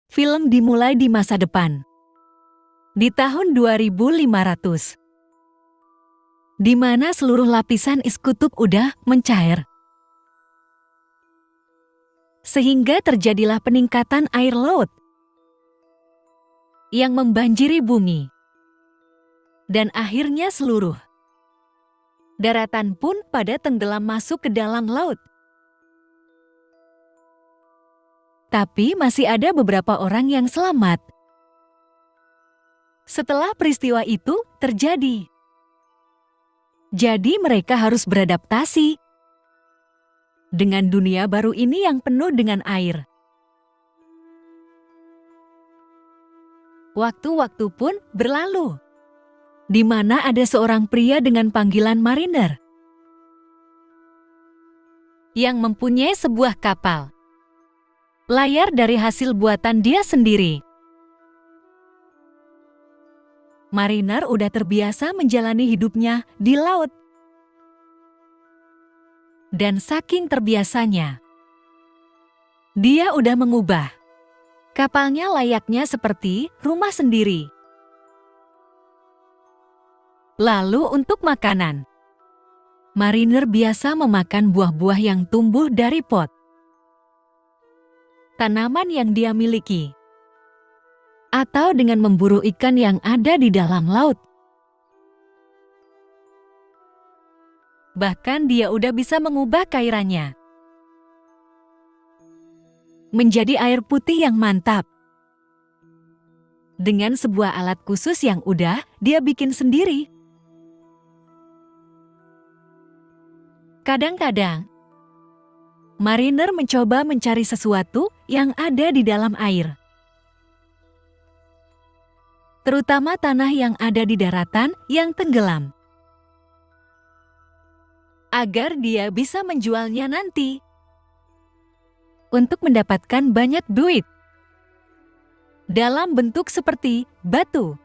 Film dimulai di masa depan, di tahun 2500, di mana seluruh lapisan es kutub udah mencair. Sehingga terjadilah peningkatan air laut yang membanjiri bumi. Dan akhirnya seluruh daratan pun pada tenggelam masuk ke dalam laut. Tapi masih ada beberapa orang yang selamat setelah peristiwa itu terjadi. Jadi mereka harus beradaptasi dengan dunia baru ini yang penuh dengan air. Waktu-waktu pun berlalu, di mana ada seorang pria dengan panggilan Mariner yang mempunyai sebuah kapal layar dari hasil buatan dia sendiri. Mariner udah terbiasa menjalani hidupnya di laut. Dan saking terbiasanya, dia udah mengubah kapalnya layaknya seperti rumah sendiri. Lalu untuk makanan, Mariner biasa memakan buah-buah yang tumbuh dari pot tanaman yang dia miliki, atau dengan memburu ikan yang ada di dalam laut. Bahkan dia udah bisa mengubah cairannya menjadi air putih yang mantap dengan sebuah alat khusus yang udah dia bikin sendiri. Kadang-kadang Mariner mencoba mencari sesuatu yang ada di dalam air, terutama tanah yang ada di daratan yang tenggelam, agar dia bisa menjualnya nanti untuk mendapatkan banyak duit dalam bentuk seperti batu.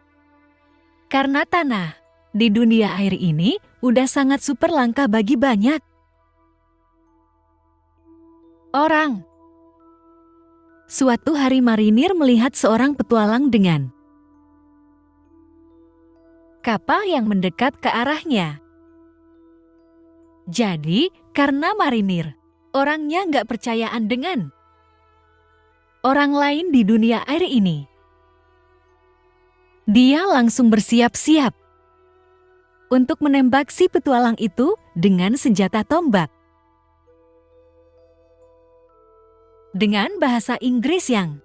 Karena tanah di dunia air ini udah sangat super langka bagi banyak orang. Suatu hari Mariner melihat seorang petualang dengan kapal yang mendekat ke arahnya. Jadi, karena Mariner orangnya nggak percayaan dengan orang lain di dunia air ini, dia langsung bersiap-siap untuk menembak si petualang itu dengan senjata tombak. Dengan bahasa Inggris yang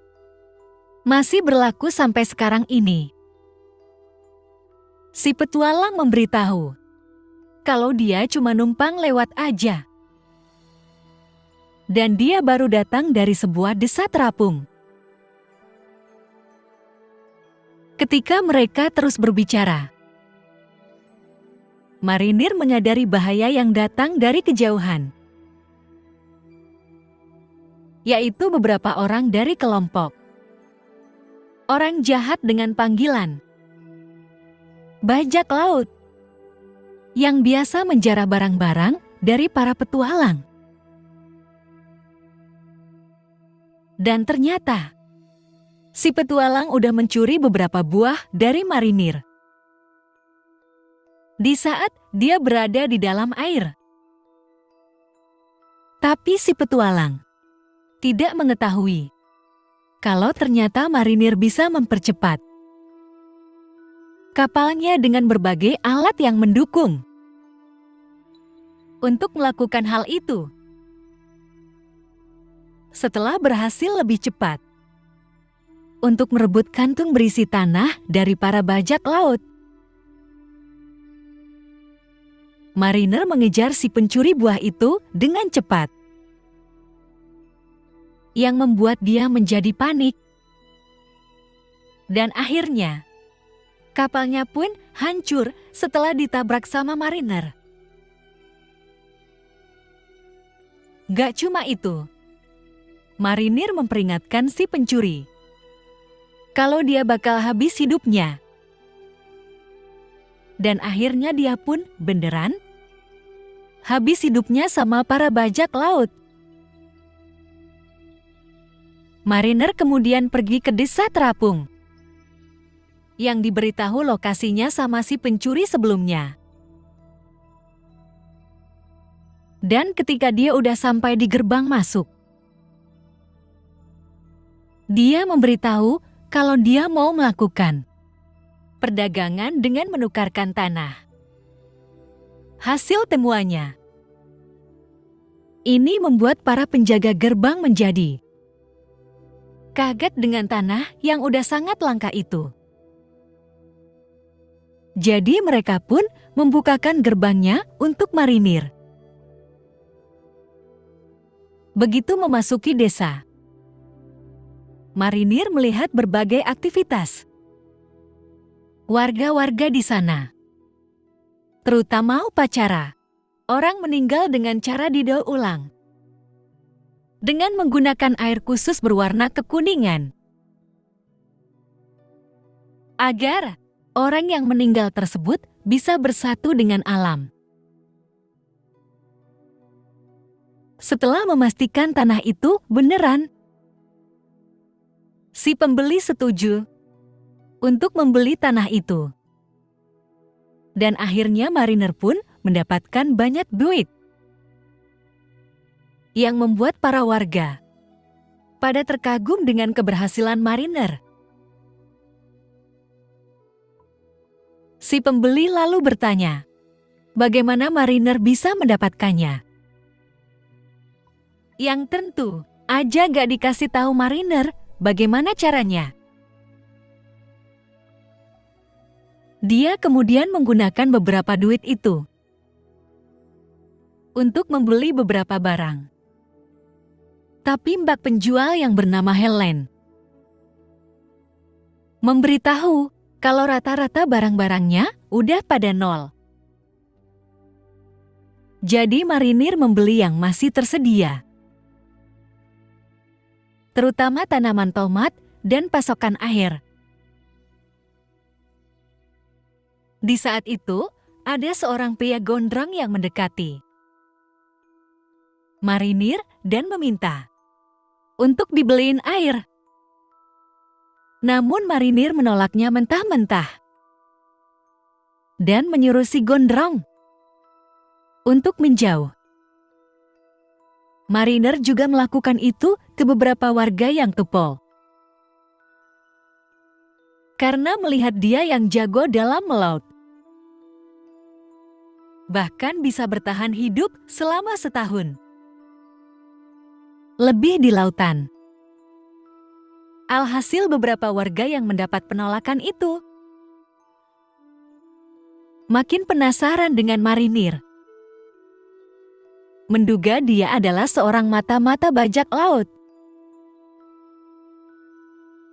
masih berlaku sampai sekarang ini, si petualang memberitahu kalau dia cuma numpang lewat aja. Dan dia baru datang dari sebuah desa terapung. Ketika mereka terus berbicara, Mariner menyadari bahaya yang datang dari kejauhan, yaitu beberapa orang dari kelompok orang jahat dengan panggilan bajak laut yang biasa menjarah barang-barang dari para petualang. Dan ternyata si petualang udah mencuri beberapa buah dari Mariner di saat dia berada di dalam air. Tapi si petualang tidak mengetahui kalau ternyata Mariner bisa mempercepat kapalnya dengan berbagai alat yang mendukung untuk melakukan hal itu. Setelah berhasil lebih cepat untuk merebut kantung berisi tanah dari para bajak laut, Mariner mengejar si pencuri buah itu dengan cepat, yang membuat dia menjadi panik. Dan akhirnya, kapalnya pun hancur setelah ditabrak sama Mariner. Gak cuma itu, Mariner memperingatkan si pencuri kalau dia bakal habis hidupnya. Dan akhirnya dia pun beneran habis hidupnya sama para bajak laut. Mariner kemudian pergi ke desa terapung yang diberitahu lokasinya sama si pencuri sebelumnya. Dan ketika dia udah sampai di gerbang masuk, dia memberitahu kalau dia mau melakukan perdagangan dengan menukarkan tanah. Hasil temuannya, ini membuat para penjaga gerbang menjadi kaget dengan tanah yang udah sangat langka itu. Jadi mereka pun membukakan gerbangnya untuk marinir. Begitu memasuki desa, marinir melihat berbagai aktivitas warga-warga di sana, terutama upacara orang meninggal dengan cara didaur ulang dengan menggunakan air khusus berwarna kekuningan agar orang yang meninggal tersebut bisa bersatu dengan alam. Setelah memastikan tanah itu beneran, si pembeli setuju untuk membeli tanah itu. Dan akhirnya mariner pun mendapatkan banyak duit, yang membuat para warga pada terkagum dengan keberhasilan mariner. Si pembeli lalu bertanya, bagaimana mariner bisa mendapatkannya? Yang tentu aja gak dikasih tahu mariner bagaimana caranya. Dia kemudian menggunakan beberapa duit itu untuk membeli beberapa barang. Tapi mbak penjual yang bernama Helen memberitahu kalau rata-rata barang-barangnya udah pada nol. Jadi marinir membeli yang masih tersedia, terutama tanaman tomat dan pasokan air. Di saat itu, ada seorang pria gondrong yang mendekati marinir dan meminta untuk dibeliin air. Namun marinir menolaknya mentah-mentah dan menyuruh si gondrong untuk menjauh. Mariner juga melakukan itu ke beberapa warga yang tupol, karena melihat dia yang jago dalam melaut, bahkan bisa bertahan hidup selama setahun lebih di lautan. Alhasil beberapa warga yang mendapat penolakan itu makin penasaran dengan marinir, menduga dia adalah seorang mata-mata bajak laut.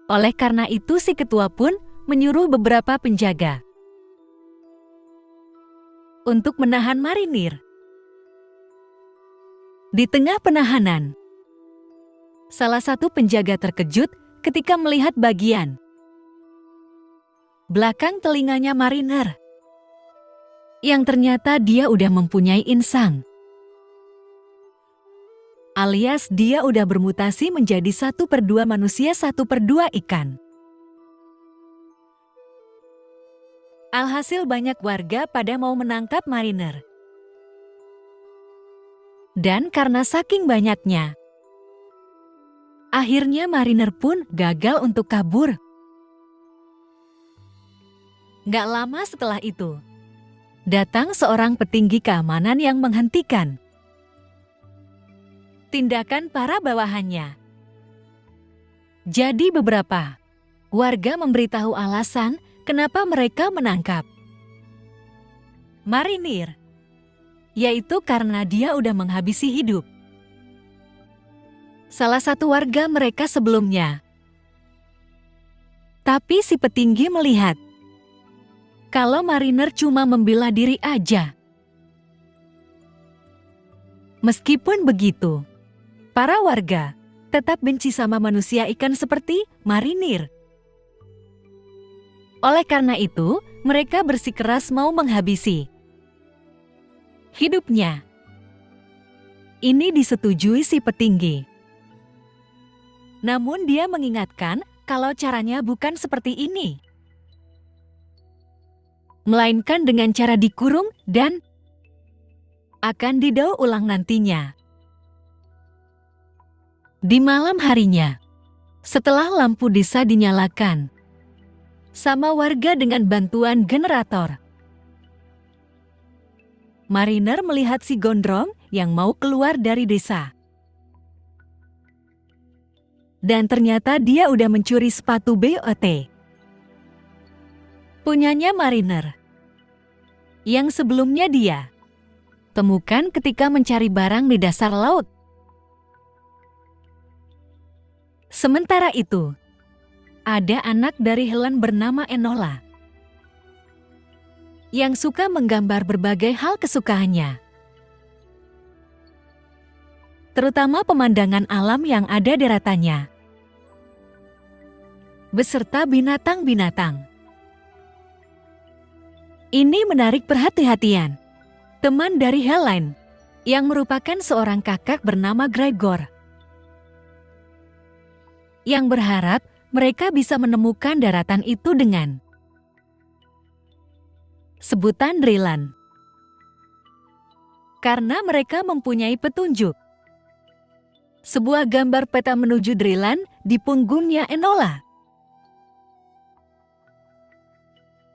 Oleh karena itu si ketua pun menyuruh beberapa penjaga untuk menahan marinir. Di tengah penahanan, salah satu penjaga terkejut ketika melihat bagian belakang telinganya mariner, yang ternyata dia udah mempunyai insang. Alias dia udah bermutasi menjadi 1/2 manusia, 1/2 ikan. Alhasil banyak warga pada mau menangkap mariner. Dan karena saking banyaknya, akhirnya mariner pun gagal untuk kabur. Gak lama setelah itu, datang seorang petinggi keamanan yang menghentikan tindakan para bawahannya. Jadi beberapa warga memberitahu alasan kenapa mereka menangkap marinir, yaitu karena dia udah menghabisi hidup salah satu warga mereka sebelumnya. Tapi si petinggi melihat kalau mariner cuma membela diri aja. Meskipun begitu, para warga tetap benci sama manusia ikan seperti marinir. Oleh karena itu, mereka bersikeras mau menghabisi hidupnya. Ini disetujui si petinggi. Namun dia mengingatkan kalau caranya bukan seperti ini, melainkan dengan cara dikurung dan akan didaur ulang nantinya. Di malam harinya, setelah lampu desa dinyalakan sama warga dengan bantuan generator, Mariner melihat si gondrong yang mau keluar dari desa. Dan ternyata dia udah mencuri sepatu BOT punyanya Mariner, yang sebelumnya dia temukan ketika mencari barang di dasar laut. Sementara itu, ada anak dari Helen bernama Enola yang suka menggambar berbagai hal kesukaannya, terutama pemandangan alam yang ada deretannya, beserta binatang-binatang. Ini menarik perhatian teman dari Helen, yang merupakan seorang kakak bernama Gregor, yang berharap mereka bisa menemukan daratan itu dengan sebutan Dreland, karena mereka mempunyai petunjuk. Sebuah gambar peta menuju Dreland di punggungnya Enola.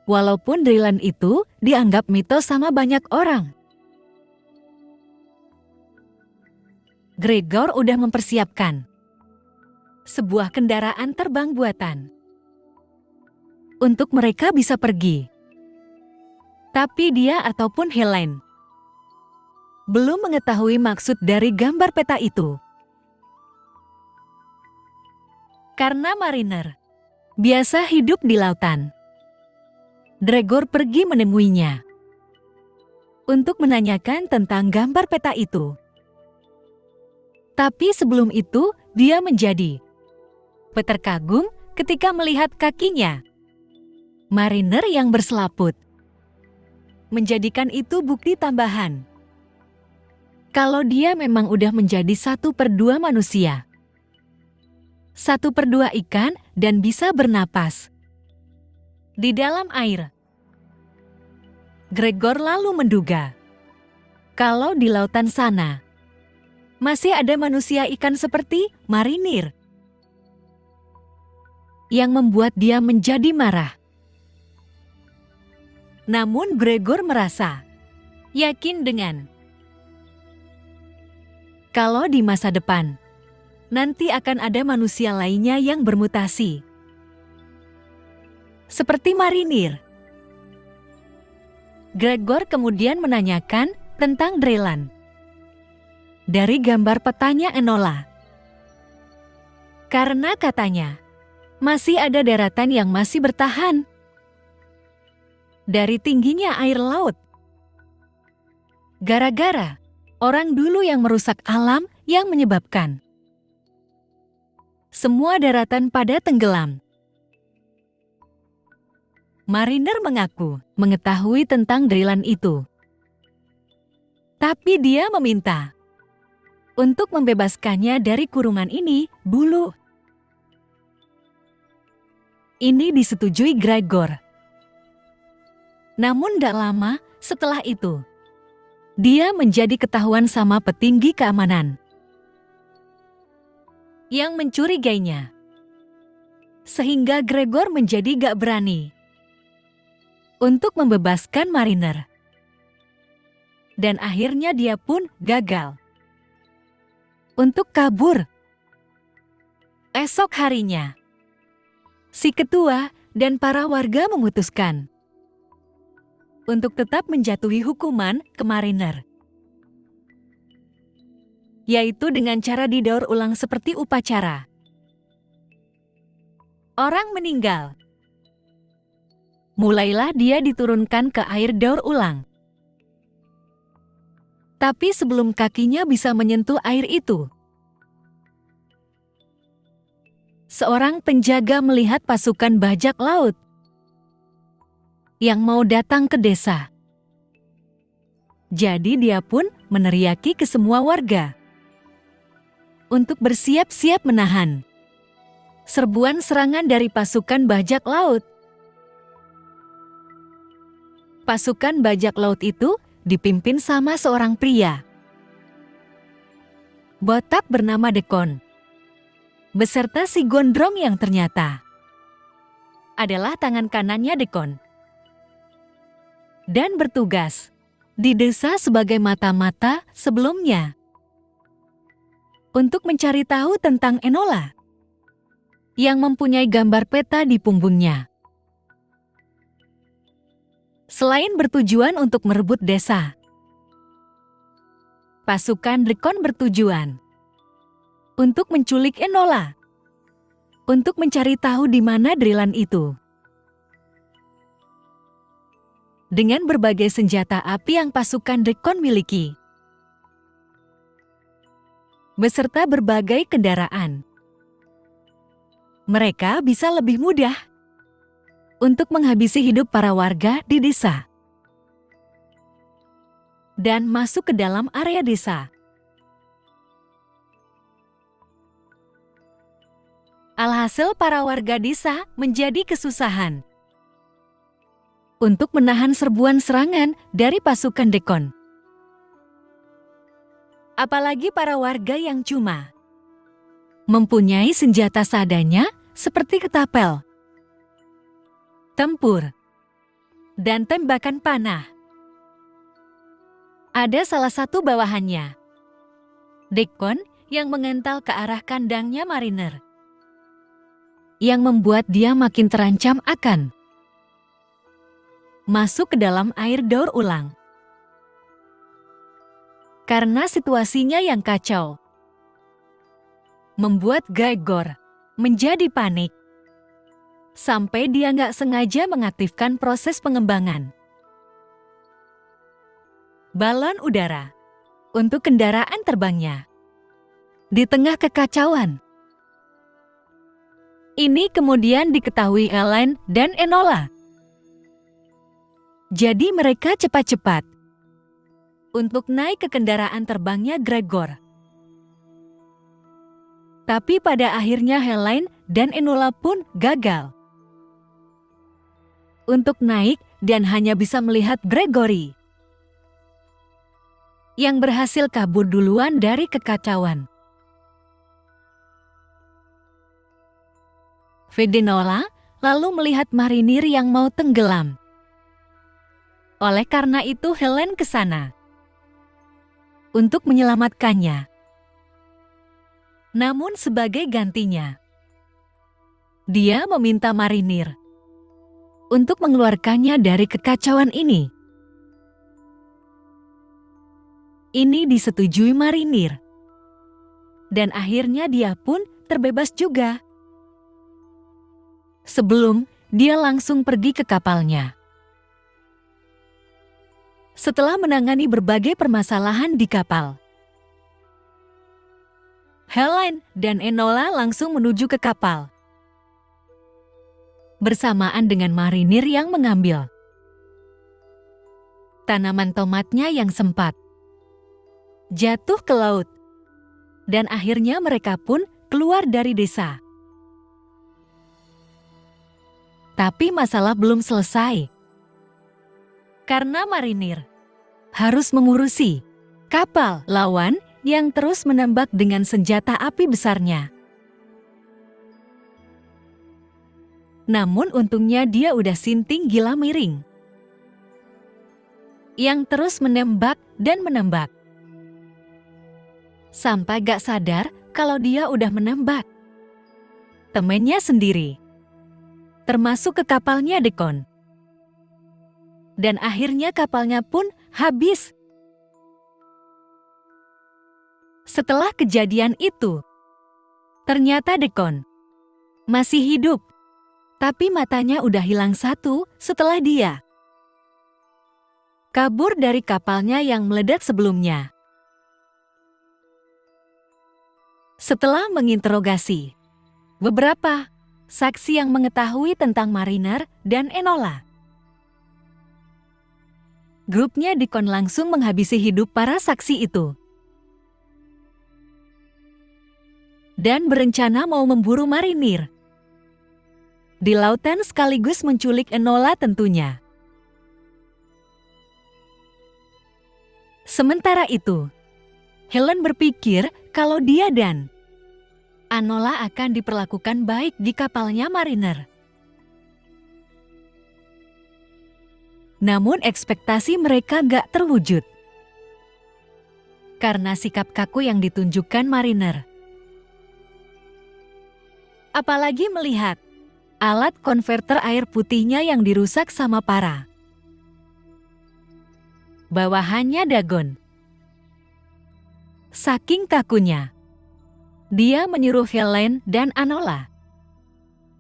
Walaupun Dreland itu dianggap mitos sama banyak orang, Gregor udah mempersiapkan sebuah kendaraan terbang buatan untuk mereka bisa pergi. Tapi dia ataupun Helen belum mengetahui maksud dari gambar peta itu. Karena Mariner biasa hidup di lautan, Gregor pergi menemuinya untuk menanyakan tentang gambar peta itu. Tapi sebelum itu, dia menjadi terkagum ketika melihat kakinya Mariner yang berselaput. Menjadikan itu bukti tambahan kalau dia memang udah menjadi 1/2 manusia, 1/2 ikan, dan bisa bernapas di dalam air. Gregor lalu menduga kalau di lautan sana masih ada manusia ikan seperti Mariner, yang membuat dia menjadi marah. Namun Gregor merasa yakin dengan kalau di masa depan nanti akan ada manusia lainnya yang bermutasi seperti Mariner. Gregor kemudian menanyakan tentang Dreland dari gambar petanya Enola, karena katanya masih ada daratan yang masih bertahan dari tingginya air laut, gara-gara orang dulu yang merusak alam yang menyebabkan semua daratan pada tenggelam. Mariner mengaku mengetahui tentang Dreland itu, tapi dia meminta untuk membebaskannya dari kurungan ini dulu. Ini disetujui Gregor. Namun tidak lama setelah itu, dia menjadi ketahuan sama petinggi keamanan yang mencurigainya, sehingga Gregor menjadi gak berani untuk membebaskan Mariner. Dan akhirnya dia pun gagal untuk kabur. Esok harinya, si ketua dan para warga memutuskan untuk tetap menjatuhi hukuman ke Mariner, yaitu dengan cara didaur ulang seperti upacara. Orang meninggal, mulailah dia diturunkan ke air daur ulang. Tapi sebelum kakinya bisa menyentuh air itu, seorang penjaga melihat pasukan bajak laut yang mau datang ke desa. Jadi dia pun meneriaki ke semua warga untuk bersiap-siap menahan serbuan serangan dari pasukan bajak laut. Pasukan bajak laut itu dipimpin sama seorang pria botak bernama Dekon, beserta si gondrong yang ternyata adalah tangan kanannya Dekon, dan bertugas di desa sebagai mata-mata sebelumnya untuk mencari tahu tentang Enola yang mempunyai gambar peta di punggungnya. Selain bertujuan untuk merebut desa, pasukan Dekon bertujuan untuk menculik Enola, untuk mencari tahu di mana Drilan itu. Dengan berbagai senjata api yang pasukan Dekon miliki, beserta berbagai kendaraan, mereka bisa lebih mudah untuk menghabisi hidup para warga di desa dan masuk ke dalam area desa. Alhasil para warga desa menjadi kesusahan untuk menahan serbuan serangan dari pasukan Dekon. Apalagi para warga yang cuma mempunyai senjata seadanya seperti ketapel, tempur, dan tembakan panah. Ada salah satu bawahannya, Dekon, yang mengental ke arah kandangnya Mariner, yang membuat dia makin terancam akan masuk ke dalam air daur ulang. Karena situasinya yang kacau, membuat Gregor menjadi panik, sampai dia nggak sengaja mengaktifkan proses pengembangan balon udara untuk kendaraan terbangnya. Di tengah kekacauan ini kemudian diketahui Elaine dan Enola. Jadi mereka cepat-cepat untuk naik ke kendaraan terbangnya Gregor. Tapi pada akhirnya Elaine dan Enola pun gagal untuk naik dan hanya bisa melihat Gregory yang berhasil kabur duluan dari kekacauan. Vedenola lalu melihat marinir yang mau tenggelam. Oleh karena itu Helen ke sana untuk menyelamatkannya. Namun sebagai gantinya, dia meminta marinir untuk mengeluarkannya dari kekacauan ini. Ini disetujui marinir, dan akhirnya dia pun terbebas juga. Sebelum dia langsung pergi ke kapalnya. Setelah menangani berbagai permasalahan di kapal, Helen dan Enola langsung menuju ke kapal bersamaan dengan marinir yang mengambil tanaman tomatnya yang sempat jatuh ke laut, dan akhirnya mereka pun keluar dari desa. Tapi masalah belum selesai, karena marinir harus mengurusi kapal lawan yang terus menembak dengan senjata api besarnya. Namun untungnya dia udah sinting gila miring yang terus menembak dan menembak, sampai gak sadar kalau dia udah menembak temennya sendiri, termasuk ke kapalnya Dekon. Dan akhirnya kapalnya pun habis. Setelah kejadian itu, ternyata Dekon masih hidup, tapi matanya udah hilang satu setelah dia kabur dari kapalnya yang meledak sebelumnya. Setelah menginterogasi beberapa saksi yang mengetahui tentang Mariner dan Enola, grupnya Dekon langsung menghabisi hidup para saksi itu dan berencana mau memburu Marinir di lautan sekaligus menculik Enola tentunya. Sementara itu, Helen berpikir kalau dia dan Enola akan diperlakukan baik di kapalnya Mariner. Namun ekspektasi mereka gak terwujud. Karena sikap kaku yang ditunjukkan Mariner. Apalagi melihat alat konverter air putihnya yang dirusak sama Para. Bawahannya Dagon. Saking kakunya, dia menyuruh Helen dan Enola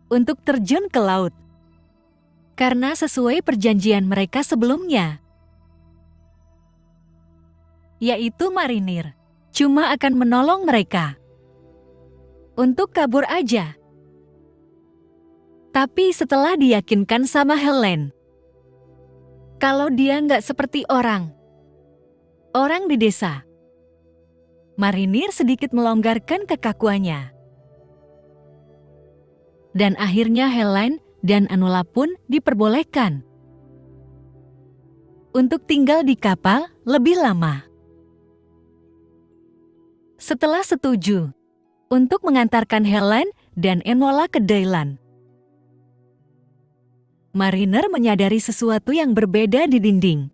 untuk terjun ke laut. Karena sesuai perjanjian mereka sebelumnya, yaitu Marinir cuma akan menolong mereka untuk kabur aja. Tapi setelah diyakinkan sama Helen kalau dia nggak seperti orang di desa, Marinir sedikit melonggarkan kekakuannya. Dan akhirnya Helen dan Enola pun diperbolehkan untuk tinggal di kapal lebih lama. Setelah setuju untuk mengantarkan Helen dan Enola ke Dylan, Mariner menyadari sesuatu yang berbeda di dinding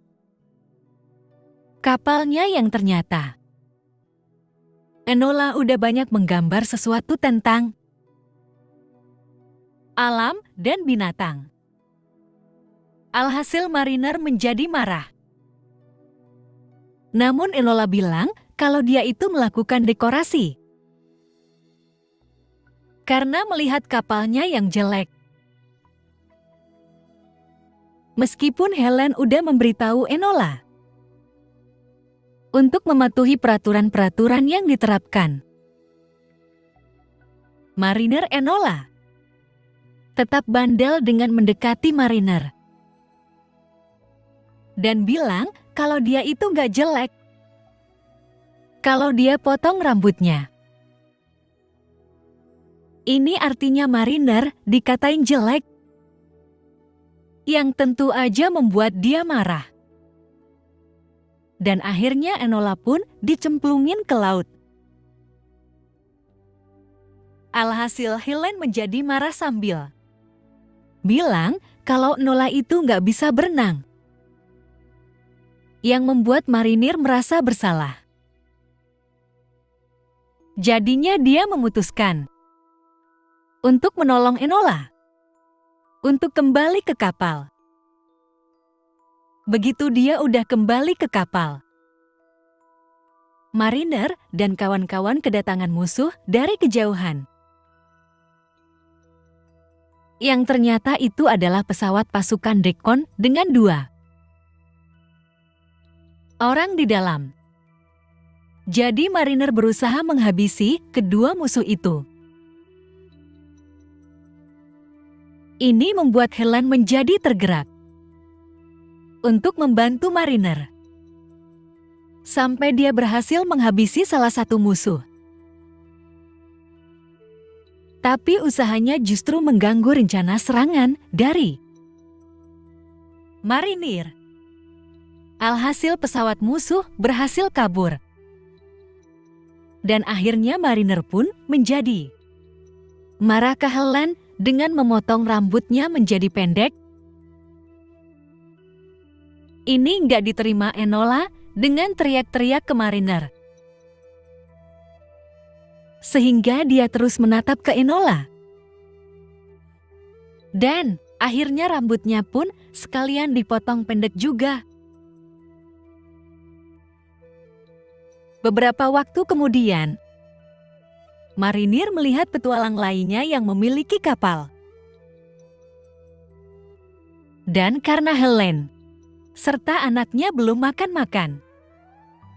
kapalnya yang ternyata Enola udah banyak menggambar sesuatu tentang alam dan binatang. Alhasil Mariner menjadi marah. Namun Enola bilang kalau dia itu melakukan dekorasi karena melihat kapalnya yang jelek. Meskipun Helen udah memberitahu Enola untuk mematuhi peraturan-peraturan yang diterapkan, Mariner Enola tetap bandel dengan mendekati Mariner dan bilang kalau dia itu nggak jelek, kalau dia potong rambutnya. Ini artinya Mariner dikatain jelek, yang tentu aja membuat dia marah. Dan akhirnya Enola pun dicemplungin ke laut. Alhasil Helen menjadi marah sambil bilang kalau Enola itu nggak bisa berenang, yang membuat Marinir merasa bersalah. Jadinya dia memutuskan untuk menolong Enola untuk kembali ke kapal. Begitu dia udah kembali ke kapal, Mariner dan kawan-kawan kedatangan musuh dari kejauhan. Yang ternyata itu adalah pesawat pasukan Dagon dengan 2 orang di dalam. Jadi Mariner berusaha menghabisi kedua musuh itu. Ini membuat Helen menjadi tergerak untuk membantu Mariner sampai dia berhasil menghabisi salah satu musuh. Tapi usahanya justru mengganggu rencana serangan dari Marinir. Alhasil pesawat musuh berhasil kabur. Dan akhirnya Mariner pun menjadi marah ke Helen dengan memotong rambutnya menjadi pendek. Ini nggak diterima Enola dengan teriak-teriak ke Mariner. Sehingga dia terus menatap ke Enola. Dan akhirnya rambutnya pun sekalian dipotong pendek juga. Beberapa waktu kemudian, Marinir melihat petualang lainnya yang memiliki kapal. Dan karena Helen serta anaknya belum makan-makan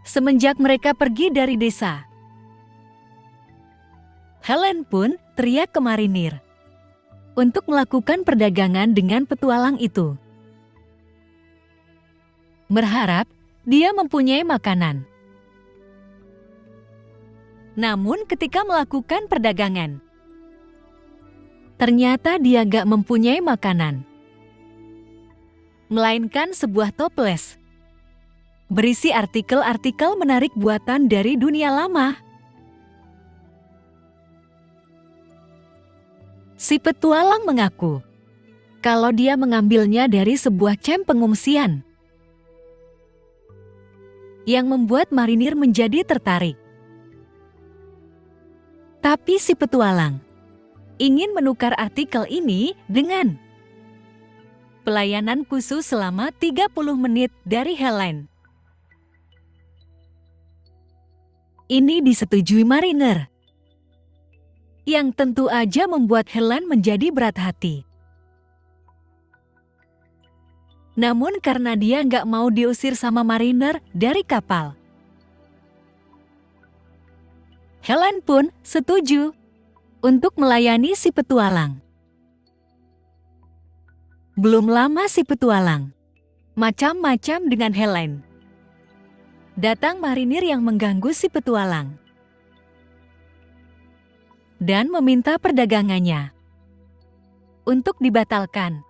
semenjak mereka pergi dari desa, Helen pun teriak ke Marinir untuk melakukan perdagangan dengan petualang itu, berharap dia mempunyai makanan. Namun ketika melakukan perdagangan, Ternyata dia gak mempunyai makanan, melainkan sebuah toples berisi artikel-artikel menarik buatan dari dunia lama. Si petualang mengaku kalau dia mengambilnya dari sebuah camp pengungsian, yang membuat marinir menjadi tertarik. Tapi si petualang ingin menukar artikel ini dengan pelayanan khusus selama 30 menit dari Helen. Ini disetujui mariner, yang tentu aja membuat Helen menjadi berat hati. Namun karena dia nggak mau diusir sama mariner dari kapal, Helen pun setuju untuk melayani si petualang. Belum lama si petualang macam-macam dengan Helen. Datang marinir yang mengganggu si petualang dan meminta perdagangannya untuk dibatalkan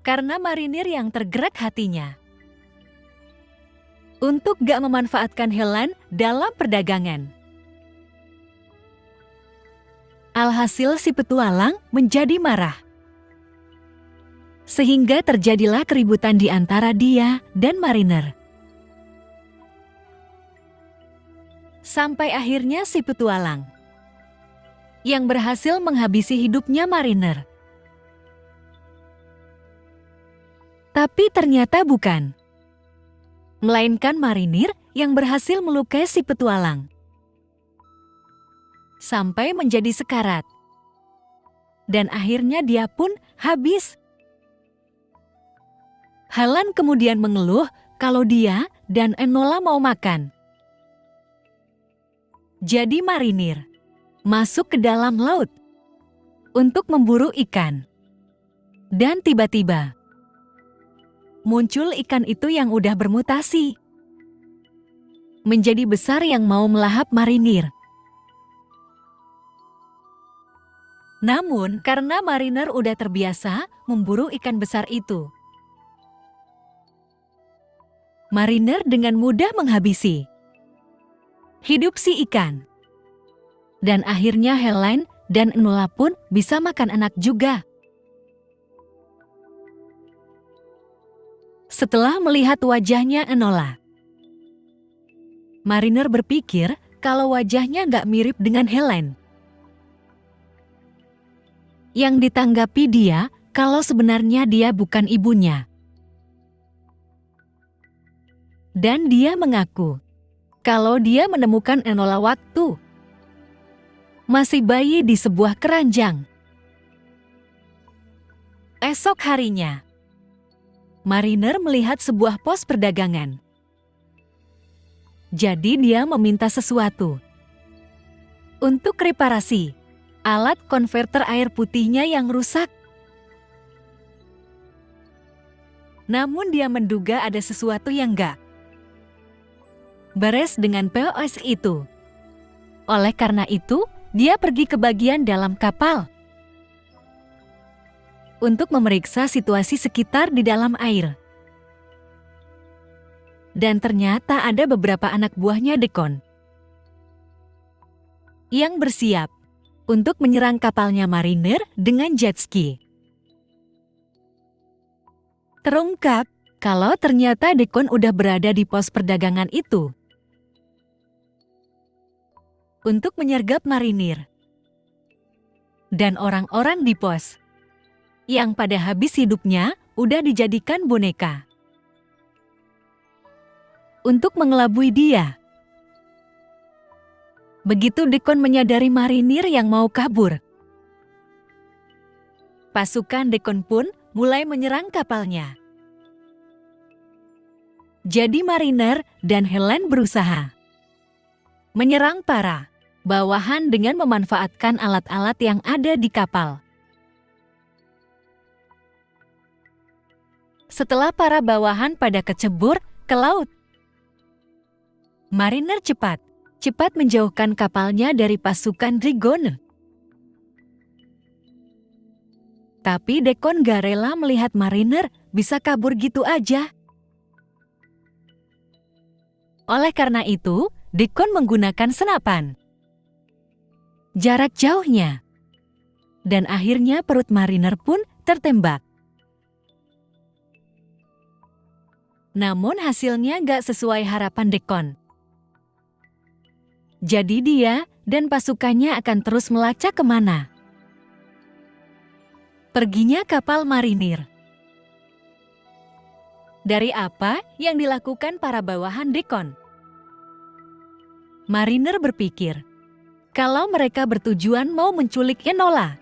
karena marinir yang tergerak hatinya untuk gak memanfaatkan Helen dalam perdagangan. Alhasil si petualang menjadi marah, sehingga terjadilah keributan di antara dia dan mariner. Sampai akhirnya si petualang yang berhasil menghabisi hidupnya mariner. Tapi ternyata bukan, melainkan marinir yang berhasil melukai si petualang sampai menjadi sekarat. Dan akhirnya dia pun habis. Helen kemudian mengeluh kalau dia dan Enola mau makan. Jadi marinir masuk ke dalam laut untuk memburu ikan. Dan tiba-tiba muncul ikan itu yang udah bermutasi menjadi besar yang mau melahap marinir. Namun karena mariner udah terbiasa memburu ikan besar itu, mariner dengan mudah menghabisi hidup si ikan. Dan akhirnya Helen dan Enola pun bisa makan anak juga. Setelah melihat wajahnya Enola, mariner berpikir kalau wajahnya gak mirip dengan Helen. Yang ditanggapi dia kalau sebenarnya dia bukan ibunya. Dan dia mengaku kalau dia menemukan Enola waktu masih bayi di sebuah keranjang. Esok harinya, mariner melihat sebuah pos perdagangan. Jadi dia meminta sesuatu untuk reparasi alat konverter air putihnya yang rusak. Namun dia menduga ada sesuatu yang gak beres dengan POS itu. Oleh karena itu, dia pergi ke bagian dalam kapal untuk memeriksa situasi sekitar di dalam air. Dan ternyata ada beberapa anak buahnya Deacon yang bersiap untuk menyerang kapalnya mariner dengan jet ski. Terungkap kalau ternyata Deacon udah berada di pos perdagangan itu untuk menyergap marinir dan orang-orang di pos yang pada habis hidupnya udah dijadikan boneka untuk mengelabui dia. Begitu Deacon menyadari marinir yang mau kabur, pasukan Deacon pun mulai menyerang kapalnya. Jadi mariner dan Helen berusaha menyerang para bawahan dengan memanfaatkan alat-alat yang ada di kapal. Setelah para bawahan pada kecebur ke laut, mariner cepat menjauhkan kapalnya dari pasukan Rigone. Tapi Dekon gak rela melihat mariner bisa kabur gitu aja. Oleh karena itu, Dekon menggunakan senapan. Jarak jauhnya. Dan akhirnya perut mariner pun tertembak. Namun hasilnya gak sesuai harapan Dekon. Jadi dia dan pasukannya akan terus melacak kemana. Perginya kapal marinir. Dari apa yang dilakukan para bawahan Dekon? Mariner berpikir, kalau mereka bertujuan mau menculik Enola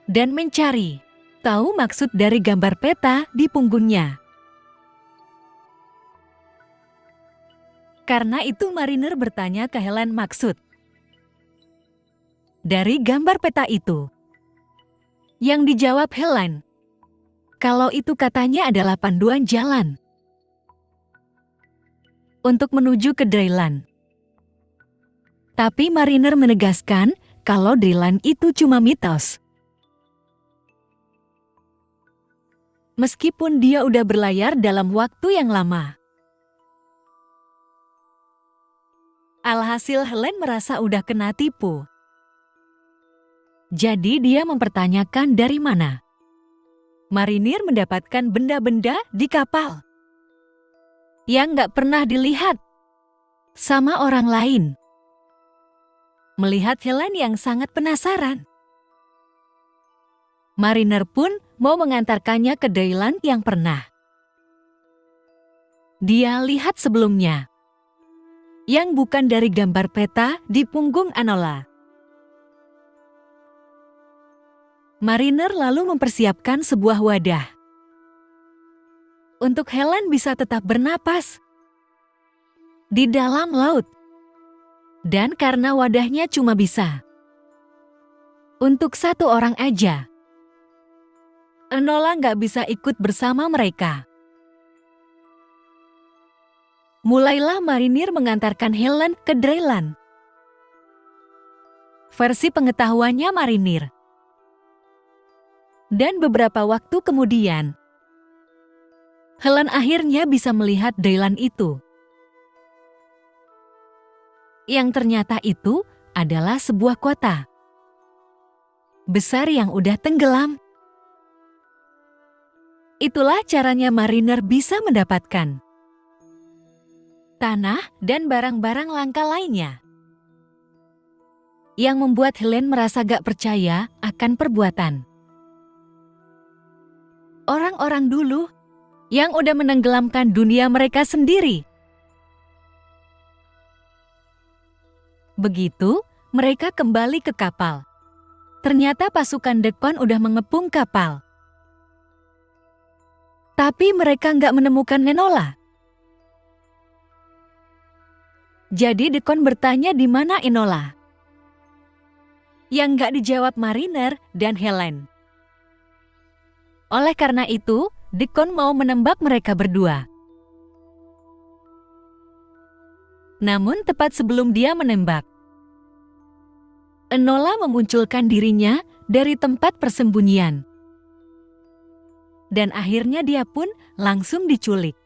dan mencari tahu maksud dari gambar peta di punggungnya. Karena itu mariner bertanya ke Helen maksud dari gambar peta itu. Yang dijawab Helen, kalau itu katanya adalah panduan jalan untuk menuju ke Dryland. Tapi mariner menegaskan kalau Dryland itu cuma mitos. Meskipun dia udah berlayar dalam waktu yang lama. Alhasil Helen merasa udah kena tipu. Jadi dia mempertanyakan dari mana marinir mendapatkan benda-benda di kapal yang gak pernah dilihat sama orang lain. Melihat Helen yang sangat penasaran, mariner pun mau mengantarkannya ke Dryland yang pernah dia lihat sebelumnya, yang bukan dari gambar peta di punggung Enola. Mariner lalu mempersiapkan sebuah wadah untuk Helen bisa tetap bernapas di dalam laut. Dan karena wadahnya cuma bisa untuk satu orang aja, Enola nggak bisa ikut bersama mereka. Mulailah marinir mengantarkan Helen ke Dryland. Versi pengetahuannya marinir. Dan beberapa waktu kemudian, Helen akhirnya bisa melihat Dryland itu. Yang ternyata itu adalah sebuah kota besar yang udah tenggelam. Itulah caranya mariner bisa mendapatkan tanah dan barang-barang langka lainnya. Yang membuat Helen merasa gak percaya akan perbuatan orang-orang dulu yang udah menenggelamkan dunia mereka sendiri. Begitu, mereka kembali ke kapal. Ternyata pasukan Dekon udah mengepung kapal. Tapi mereka nggak menemukan Enola. Jadi Dekon bertanya di mana Enola. Yang nggak dijawab mariner dan Helen. Oleh karena itu, Dekon mau menembak mereka berdua. Namun tepat sebelum dia menembak, Enola memunculkan dirinya dari tempat persembunyian. Dan akhirnya dia pun langsung diculik.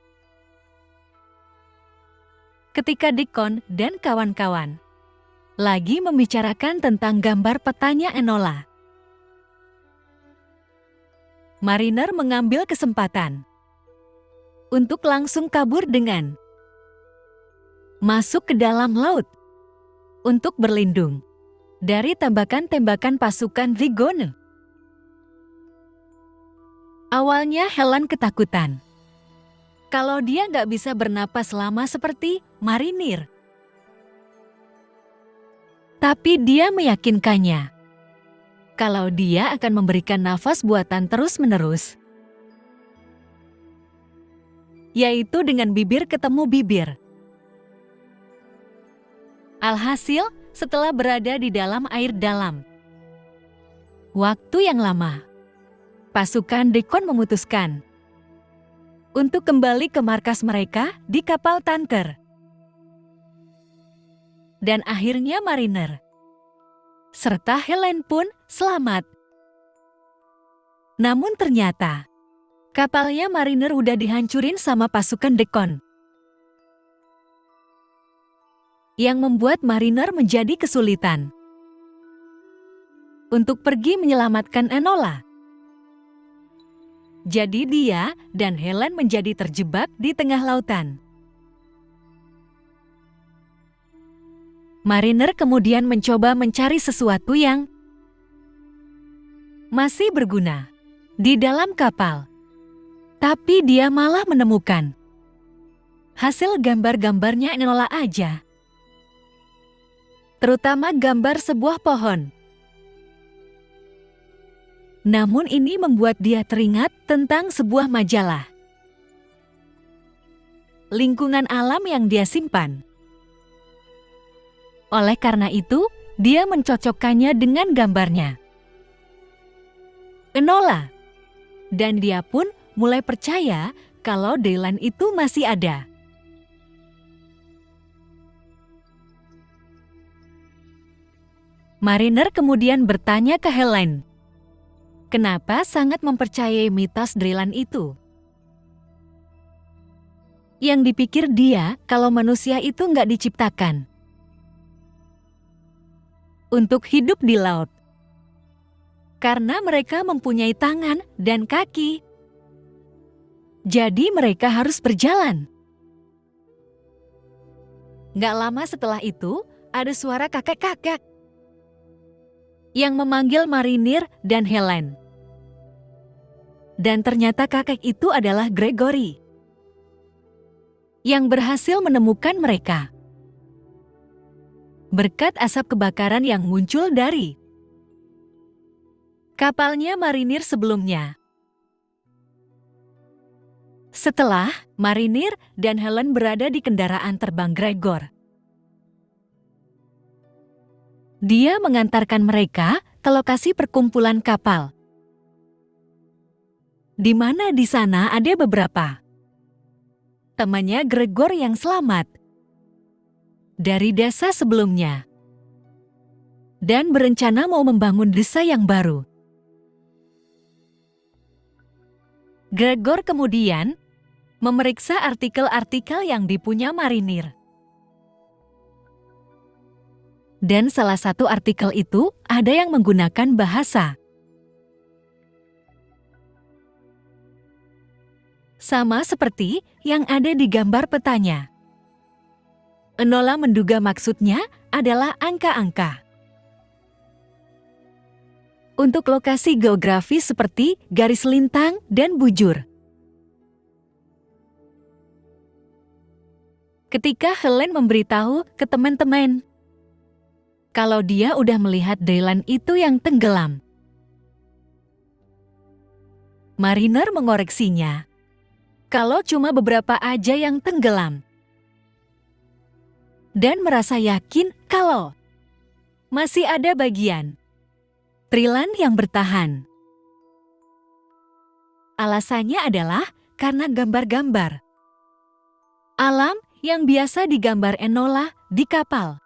Ketika Dekon dan kawan-kawan lagi membicarakan tentang gambar petanya Enola, mariner mengambil kesempatan untuk langsung kabur dengan masuk ke dalam laut untuk berlindung dari tembakan-tembakan pasukan Vigone. Awalnya Helen ketakutan kalau dia nggak bisa bernapas lama seperti marinir. Tapi dia meyakinkannya kalau dia akan memberikan nafas buatan terus-menerus, yaitu dengan bibir ketemu bibir. Alhasil, setelah berada di dalam air dalam waktu yang lama, pasukan Dekon memutuskan untuk kembali ke markas mereka di kapal tanker. Dan akhirnya mariner serta Helen pun selamat Namun ternyata, kapalnya Mariner udah dihancurin sama pasukan Dekon. Yang membuat Mariner menjadi kesulitan untuk pergi menyelamatkan Enola. Jadi dia dan Helen menjadi terjebak di tengah lautan. Mariner kemudian mencoba mencari sesuatu yang masih berguna di dalam kapal. Tapi dia malah menemukan hasil gambar-gambarnya Enola aja. Terutama gambar sebuah pohon. Namun ini membuat dia teringat tentang sebuah majalah. Lingkungan alam yang dia simpan. Oleh karena itu, dia mencocokkannya dengan gambarnya Enola. Dan dia pun mulai percaya kalau Dylan itu masih ada. Mariner kemudian bertanya ke Helen, kenapa sangat mempercayai mitos Dylan itu? Yang dipikir dia kalau manusia itu nggak diciptakan untuk hidup di laut. Karena mereka mempunyai tangan dan kaki. Jadi mereka harus berjalan. Nggak lama setelah itu, ada suara kakek-kakek yang memanggil Mariner dan Helen. Dan ternyata kakek itu adalah Gregory yang berhasil menemukan mereka berkat asap kebakaran yang muncul dari kapalnya Mariner sebelumnya. Setelah Mariner dan Helen berada di kendaraan terbang Gregor, dia mengantarkan mereka ke lokasi perkumpulan kapal. Di mana di sana ada beberapa temannya Gregor yang selamat dari desa sebelumnya dan berencana mau membangun desa yang baru. Gregor kemudian memeriksa artikel-artikel yang dipunya Mariner. Dan salah satu artikel itu ada yang menggunakan bahasa sama seperti yang ada di gambar petanya. Enola menduga maksudnya adalah angka-angka. Untuk lokasi geografis seperti garis lintang dan bujur. Ketika Helen memberitahu ke teman-teman kalau dia udah melihat Dylan itu yang tenggelam, Mariner mengoreksinya kalau cuma beberapa aja yang tenggelam. Dan merasa yakin kalau masih ada bagian Trillan yang bertahan. Alasannya adalah karena gambar-gambar alam yang biasa digambar Enola di kapal.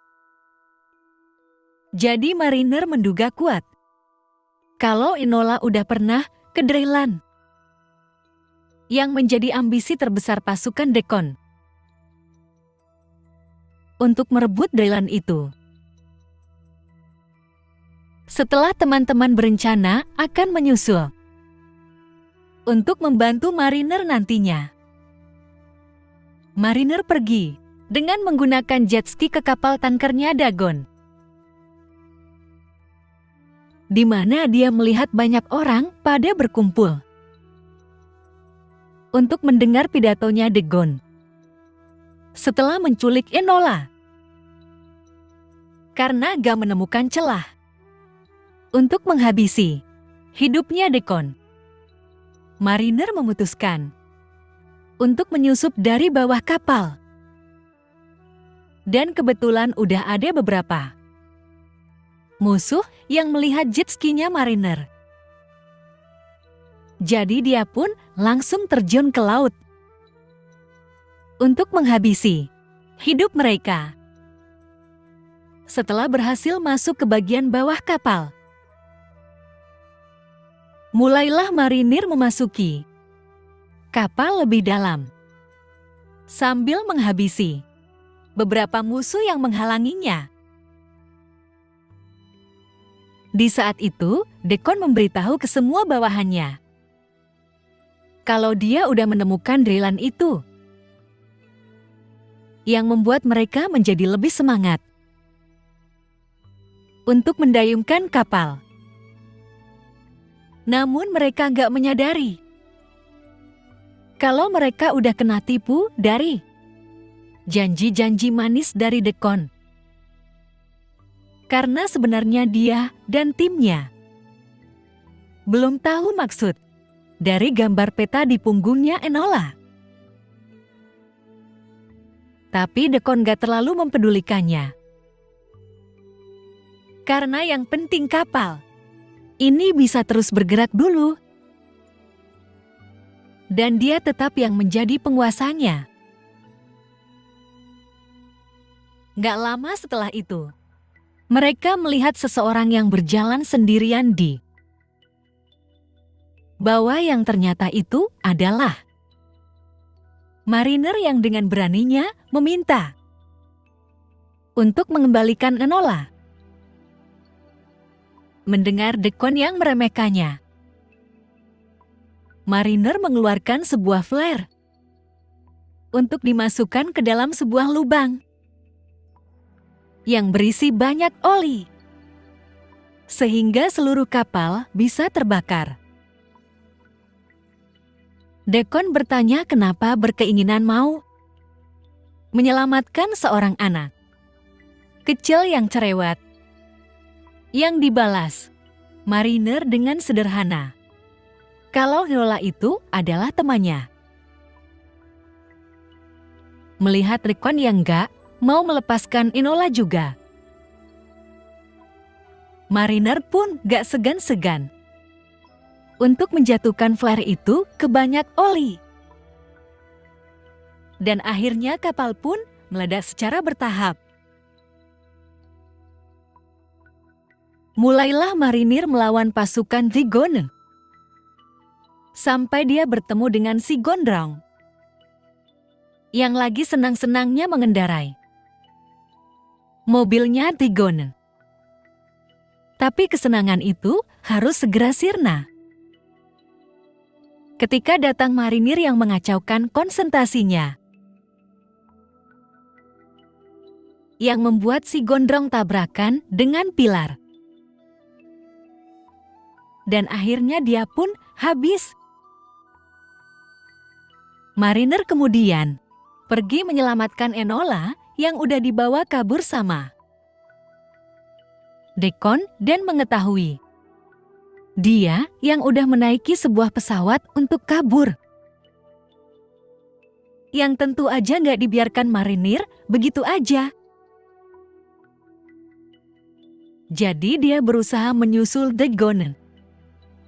Jadi Mariner menduga kuat kalau Enola udah pernah ke Trillan yang menjadi ambisi terbesar pasukan Dekon untuk merebut Trillan itu. Setelah teman-teman berencana akan menyusul untuk membantu Mariner nantinya, Mariner pergi dengan menggunakan jet ski ke kapal tankernya Dagon, di mana dia melihat banyak orang pada berkumpul untuk mendengar pidatonya Dagon setelah menculik Enola karena gak menemukan celah untuk menghabisi hidupnya Dagon. Mariner memutuskan untuk menyusup dari bawah kapal. Dan kebetulan udah ada beberapa musuh yang melihat jet skinya Mariner. Jadi dia pun langsung terjun ke laut untuk menghabisi hidup mereka. Setelah berhasil masuk ke bagian bawah kapal, Mulailah marinir memasuki kapal lebih dalam, sambil menghabisi beberapa musuh yang menghalanginya. Di saat itu, Dekon memberitahu ke semua bawahannya kalau dia udah menemukan drillan itu, yang membuat mereka menjadi lebih semangat untuk mendayungkan kapal. Namun mereka nggak menyadari kalau mereka udah kena tipu dari janji-janji manis dari Dekon. Karena sebenarnya dia dan timnya belum tahu maksud dari gambar peta di punggungnya Enola. Tapi Dekon gak terlalu mempedulikannya. Karena yang penting kapal ini bisa terus bergerak dulu. Dan dia tetap yang menjadi penguasanya. Gak lama setelah itu, mereka melihat seseorang yang berjalan sendirian di bawah yang ternyata itu adalah mariner yang dengan beraninya meminta untuk mengembalikan Enola. Mendengar Dekon yang meremehkannya, mariner mengeluarkan sebuah flare untuk dimasukkan ke dalam sebuah lubang yang berisi banyak oli, sehingga seluruh kapal bisa terbakar. Dekon bertanya kenapa berkeinginan mau menyelamatkan seorang anak kecil yang cerewet. Yang dibalas mariner dengan sederhana kalau Enola itu adalah temannya. Melihat Dekon yang gak mau melepaskan Enola juga, mariner pun gak segan-segan untuk menjatuhkan flare itu ke banyak oli. Dan akhirnya kapal pun meledak secara bertahap. Mulailah marinir melawan pasukan Trigone, sampai dia bertemu dengan si Gondrong yang lagi senang-senangnya mengendarai mobilnya Trigone. Tapi kesenangan itu harus segera sirna ketika datang marinir yang mengacaukan konsentrasinya, yang membuat si Gondrong tabrakan dengan pilar. Dan akhirnya dia pun habis. Mariner kemudian pergi menyelamatkan Enola yang udah dibawa kabur sama Dekon dan mengetahui dia yang udah menaiki sebuah pesawat untuk kabur. Yang tentu aja nggak dibiarkan marinir begitu aja. Jadi dia berusaha menyusul Dekon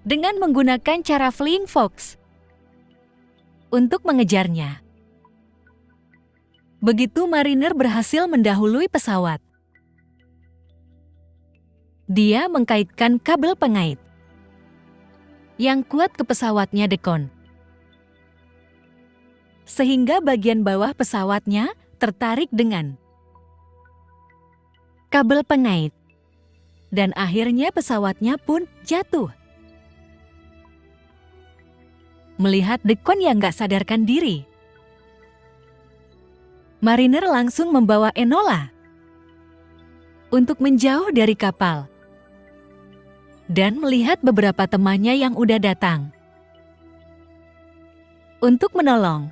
dengan menggunakan cara flying fox untuk mengejarnya. Begitu mariner berhasil mendahului pesawat, dia mengkaitkan kabel pengait yang kuat ke pesawatnya Dekon, sehingga bagian bawah pesawatnya tertarik dengan kabel pengait, dan akhirnya pesawatnya pun jatuh. Melihat Dekon yang gak sadarkan diri, mariner langsung membawa Enola untuk menjauh dari kapal dan melihat beberapa temannya yang udah datang untuk menolong.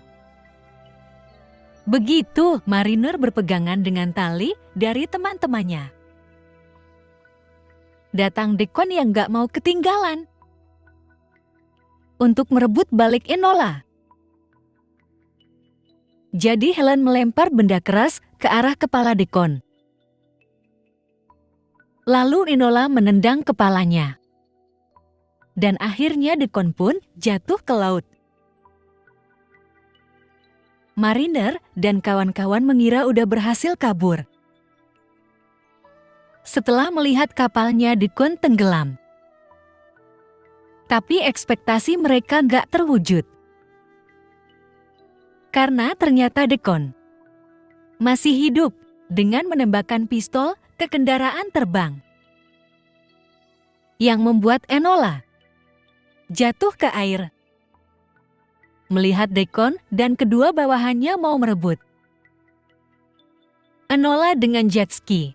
Begitu mariner berpegangan dengan tali dari teman-temannya, datang Dekon yang gak mau ketinggalan untuk merebut balik Enola. Jadi Helen melempar benda keras ke arah kepala Dekon. Lalu Enola menendang kepalanya. Dan akhirnya Dekon pun jatuh ke laut. Mariner dan kawan-kawan mengira udah berhasil kabur. Setelah melihat kapalnya Dekon tenggelam, Tapi ekspektasi mereka gak terwujud. Karena ternyata Dekon masih hidup dengan menembakkan pistol ke kendaraan terbang. Yang membuat Enola jatuh ke air. Melihat Dekon dan kedua bawahannya mau merebut Enola dengan jet ski.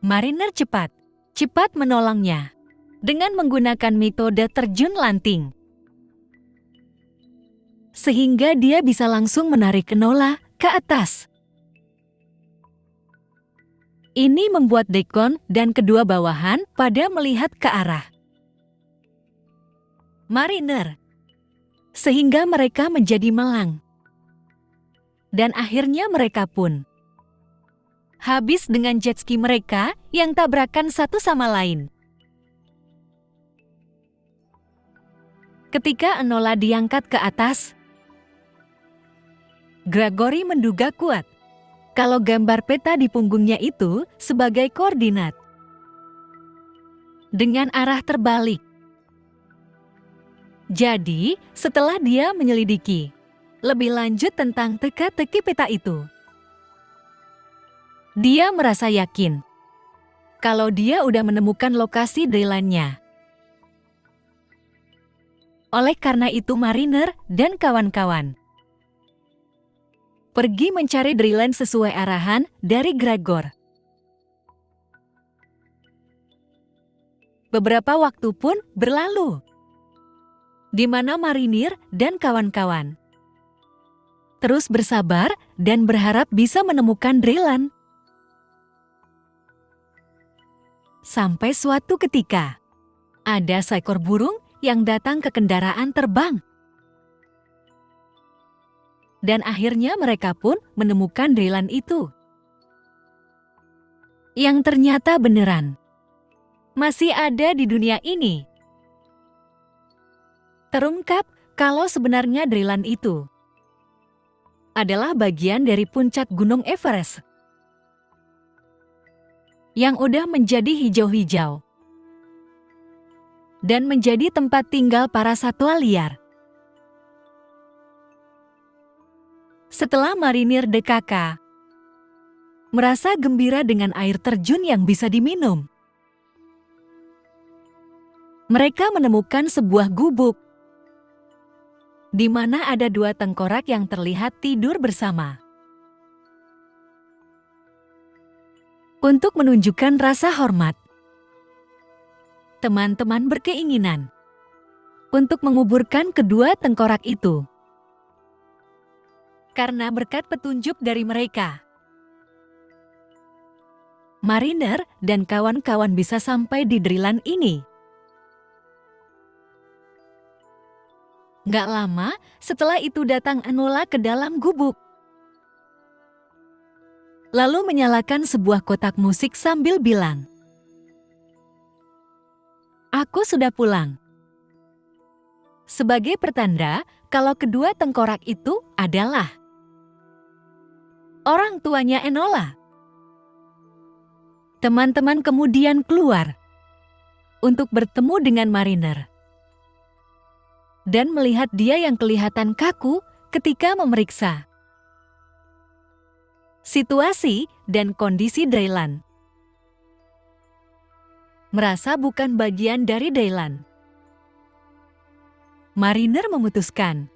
Mariner cepat menolongnya dengan menggunakan metode terjun lanting. Sehingga dia bisa langsung menarik Enola ke atas. Ini membuat Dekon dan kedua bawahan pada melihat ke arah Mariner. Sehingga mereka menjadi malang. Dan akhirnya mereka pun habis dengan jet ski mereka yang tabrakan satu sama lain. Ketika Enola diangkat ke atas, Gregory menduga kuat kalau gambar peta di punggungnya itu sebagai koordinat dengan arah terbalik. Jadi, setelah dia menyelidiki lebih lanjut tentang teka-teki peta itu, dia merasa yakin kalau dia udah menemukan lokasi Dreyland-nya. Oleh karena itu Mariner dan kawan-kawan pergi mencari Dreyland sesuai arahan dari Gregor. Beberapa waktu pun berlalu, di mana Mariner dan kawan-kawan terus bersabar dan berharap bisa menemukan Dreyland. Sampai suatu ketika, ada seekor burung yang datang ke kendaraan terbang. Dan akhirnya mereka pun menemukan Dreyland itu. Yang ternyata beneran masih ada di dunia ini. Terungkap kalau sebenarnya Dreyland itu adalah bagian dari puncak Gunung Everest yang udah menjadi hijau-hijau dan menjadi tempat tinggal para satwa liar. Setelah Marinir DKK merasa gembira dengan air terjun yang bisa diminum, mereka menemukan sebuah gubuk di mana ada dua tengkorak yang terlihat tidur bersama. Untuk menunjukkan rasa hormat, teman-teman berkeinginan untuk menguburkan kedua tengkorak itu. Karena berkat petunjuk dari mereka, Mariner dan kawan-kawan bisa sampai di Dreyland ini. Gak lama setelah itu datang Enola ke dalam gubuk. Lalu menyalakan sebuah kotak musik sambil bilang, "Aku sudah pulang." Sebagai pertanda kalau kedua tengkorak itu adalah orang tuanya Enola. Teman-teman kemudian keluar untuk bertemu dengan Mariner dan melihat dia yang kelihatan kaku ketika memeriksa situasi dan kondisi Dreyland. Merasa bukan bagian dari Dreyland, Mariner memutuskan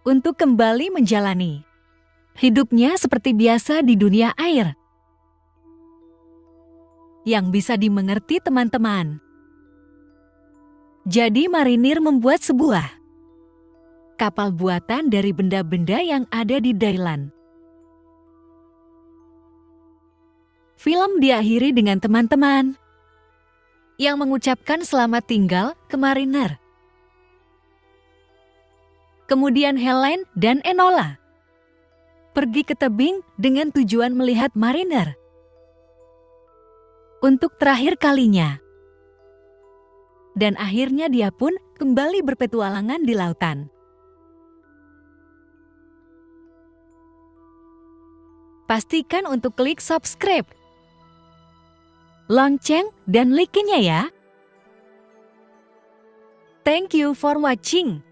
untuk kembali menjalani hidupnya seperti biasa di dunia air. Yang bisa dimengerti teman-teman. Jadi Mariner membuat sebuah kapal buatan dari benda-benda yang ada di Dreyland. Film diakhiri dengan teman-teman yang mengucapkan selamat tinggal ke Mariner. Kemudian Helen dan Enola pergi ke tebing dengan tujuan melihat Mariner untuk terakhir kalinya. Dan akhirnya dia pun kembali berpetualangan di lautan. Pastikan untuk klik subscribe, lonceng, dan like-nya ya. Thank you for watching.